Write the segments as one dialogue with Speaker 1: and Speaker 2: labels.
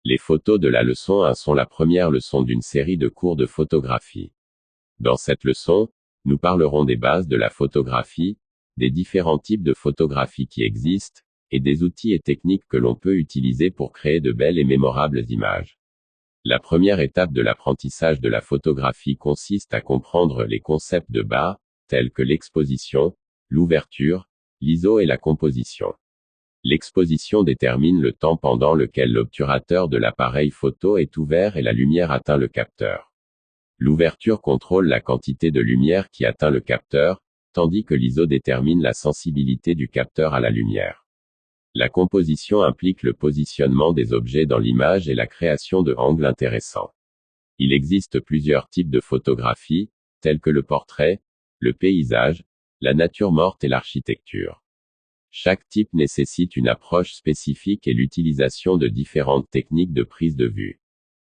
Speaker 1: Les photos de la leçon 1 sont la première leçon d'une série de cours de photographie. Dans cette leçon, nous parlerons des bases de la photographie, des différents types de photographie qui existent, et des outils et techniques que l'on peut utiliser pour créer de belles et mémorables images. La première étape de l'apprentissage de la photographie consiste à comprendre les concepts de base, tels que l'exposition, l'ouverture, l'ISO et la composition. L'exposition détermine le temps pendant lequel l'obturateur de l'appareil photo est ouvert et la lumière atteint le capteur. L'ouverture contrôle la quantité de lumière qui atteint le capteur, tandis que l'ISO détermine la sensibilité du capteur à la lumière. La composition implique le positionnement des objets dans l'image et la création de angles intéressants. Il existe plusieurs types de photographie, tels que le portrait, le paysage, la nature morte et l'architecture. Chaque type nécessite une approche spécifique et l'utilisation de différentes techniques de prise de vue.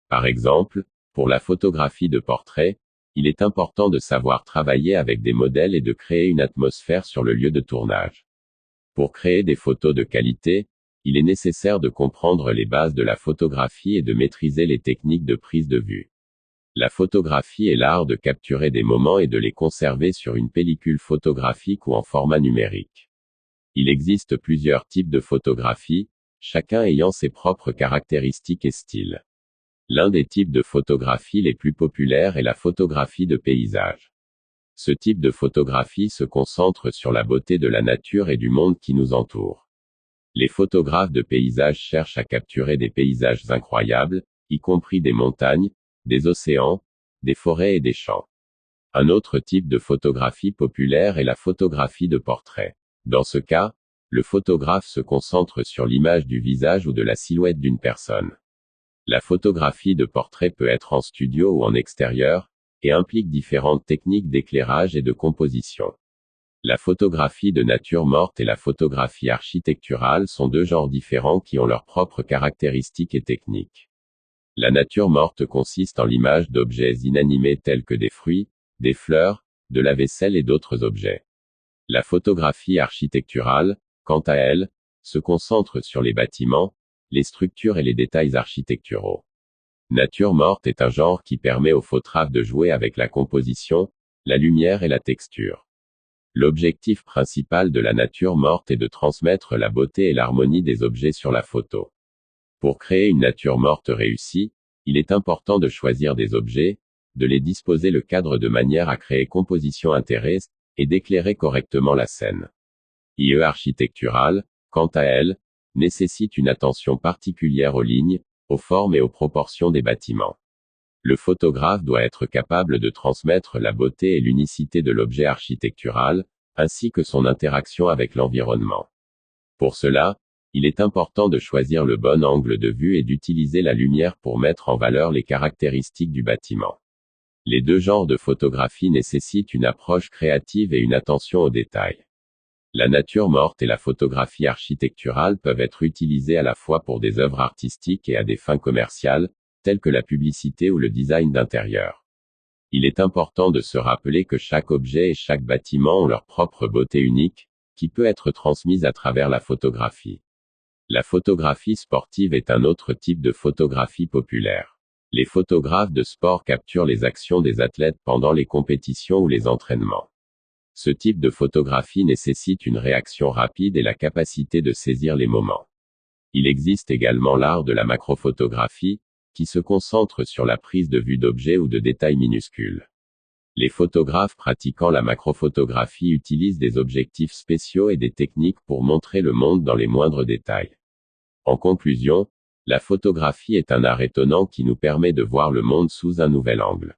Speaker 1: Par exemple, pour la photographie de portrait, il est important de savoir travailler avec des modèles et de créer une atmosphère sur le lieu de tournage. Pour créer des photos de qualité, il est nécessaire de comprendre les bases de la photographie et de maîtriser les techniques de prise de vue. La photographie est l'art de capturer des moments et de les conserver sur une pellicule photographique ou en format numérique. Il existe plusieurs types de photographie, chacun ayant ses propres caractéristiques et styles. L'un des types de photographie les plus populaires est la photographie de paysage. Ce type de photographie se concentre sur la beauté de la nature et du monde qui nous entoure. Les photographes de paysage cherchent à capturer des paysages incroyables, y compris des montagnes, des océans, des forêts et des champs. Un autre type de photographie populaire est la photographie de portrait. Dans ce cas, le photographe se concentre sur l'image du visage ou de la silhouette d'une personne. La photographie de portrait peut être en studio ou en extérieur, et implique différentes techniques d'éclairage et de composition. La photographie de nature morte et la photographie architecturale sont deux genres différents qui ont leurs propres caractéristiques et techniques. La nature morte consiste en l'image d'objets inanimés tels que des fruits, des fleurs, de la vaisselle et d'autres objets. La photographie architecturale, quant à elle, se concentre sur les bâtiments, les structures et les détails architecturaux. Nature morte est un genre qui permet au photographe de jouer avec la composition, la lumière et la texture. L'objectif principal de la nature morte est de transmettre la beauté et l'harmonie des objets sur la photo. Pour créer une nature morte réussie, il est important de choisir des objets, de les disposer le cadre de manière à créer composition intéressante, et d'éclairer correctement la scène. IE architecturale, quant à elle, nécessite une attention particulière aux lignes, aux formes et aux proportions des bâtiments. Le photographe doit être capable de transmettre la beauté et l'unicité de l'objet architectural, ainsi que son interaction avec l'environnement. Pour cela, il est important de choisir le bon angle de vue et d'utiliser la lumière pour mettre en valeur les caractéristiques du bâtiment. Les deux genres de photographie nécessitent une approche créative et une attention aux détails. La nature morte et la photographie architecturale peuvent être utilisées à la fois pour des œuvres artistiques et à des fins commerciales, telles que la publicité ou le design d'intérieur. Il est important de se rappeler que chaque objet et chaque bâtiment ont leur propre beauté unique, qui peut être transmise à travers la photographie. La photographie sportive est un autre type de photographie populaire. Les photographes de sport capturent les actions des athlètes pendant les compétitions ou les entraînements. Ce type de photographie nécessite une réaction rapide et la capacité de saisir les moments. Il existe également l'art de la macrophotographie, qui se concentre sur la prise de vue d'objets ou de détails minuscules. Les photographes pratiquant la macrophotographie utilisent des objectifs spéciaux et des techniques pour montrer le monde dans les moindres détails. En conclusion, la photographie est un art étonnant qui nous permet de voir le monde sous un nouvel angle.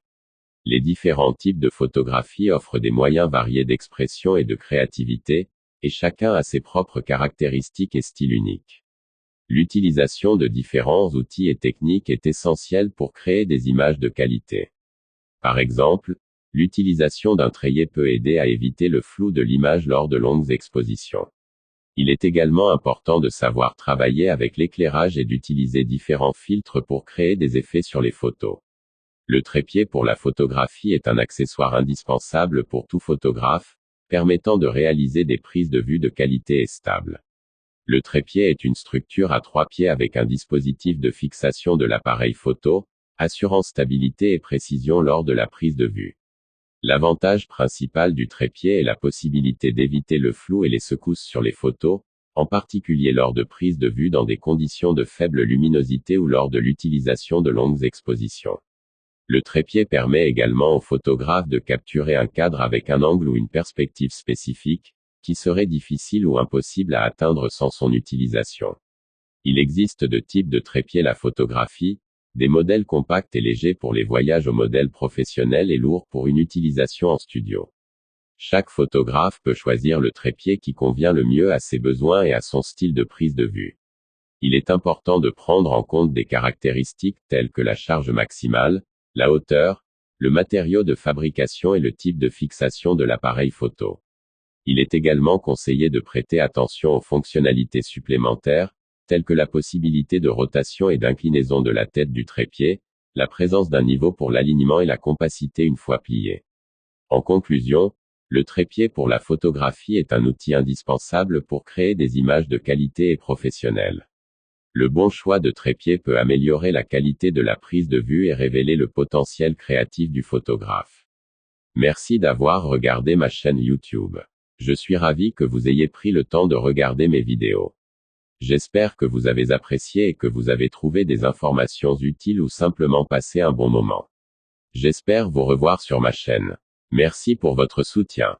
Speaker 1: Les différents types de photographie offrent des moyens variés d'expression et de créativité, et chacun a ses propres caractéristiques et styles uniques. L'utilisation de différents outils et techniques est essentielle pour créer des images de qualité. Par exemple, l'utilisation d'un treillis peut aider à éviter le flou de l'image lors de longues expositions. Il est également important de savoir travailler avec l'éclairage et d'utiliser différents filtres pour créer des effets sur les photos. Le trépied pour la photographie est un accessoire indispensable pour tout photographe, permettant de réaliser des prises de vue de qualité et stables. Le trépied est une structure à 3 pieds avec un dispositif de fixation de l'appareil photo, assurant stabilité et précision lors de la prise de vue. L'avantage principal du trépied est la possibilité d'éviter le flou et les secousses sur les photos, en particulier lors de prise de vue dans des conditions de faible luminosité ou lors de l'utilisation de longues expositions. Le trépied permet également au photographe de capturer un cadre avec un angle ou une perspective spécifique, qui serait difficile ou impossible à atteindre sans son utilisation. Il existe deux types de trépieds la photographie, des modèles compacts et légers pour les voyages aux modèles professionnels et lourds pour une utilisation en studio. Chaque photographe peut choisir le trépied qui convient le mieux à ses besoins et à son style de prise de vue. Il est important de prendre en compte des caractéristiques telles que la charge maximale, la hauteur, le matériau de fabrication et le type de fixation de l'appareil photo. Il est également conseillé de prêter attention aux fonctionnalités supplémentaires, telles que la possibilité de rotation et d'inclinaison de la tête du trépied, la présence d'un niveau pour l'alignement et la compacité une fois plié. En conclusion, le trépied pour la photographie est un outil indispensable pour créer des images de qualité et professionnelles. Le bon choix de trépied peut améliorer la qualité de la prise de vue et révéler le potentiel créatif du photographe. Merci d'avoir regardé ma chaîne YouTube. Je suis ravi que vous ayez pris le temps de regarder mes vidéos. J'espère que vous avez apprécié et que vous avez trouvé des informations utiles ou simplement passé un bon moment. J'espère vous revoir sur ma chaîne. Merci pour votre soutien.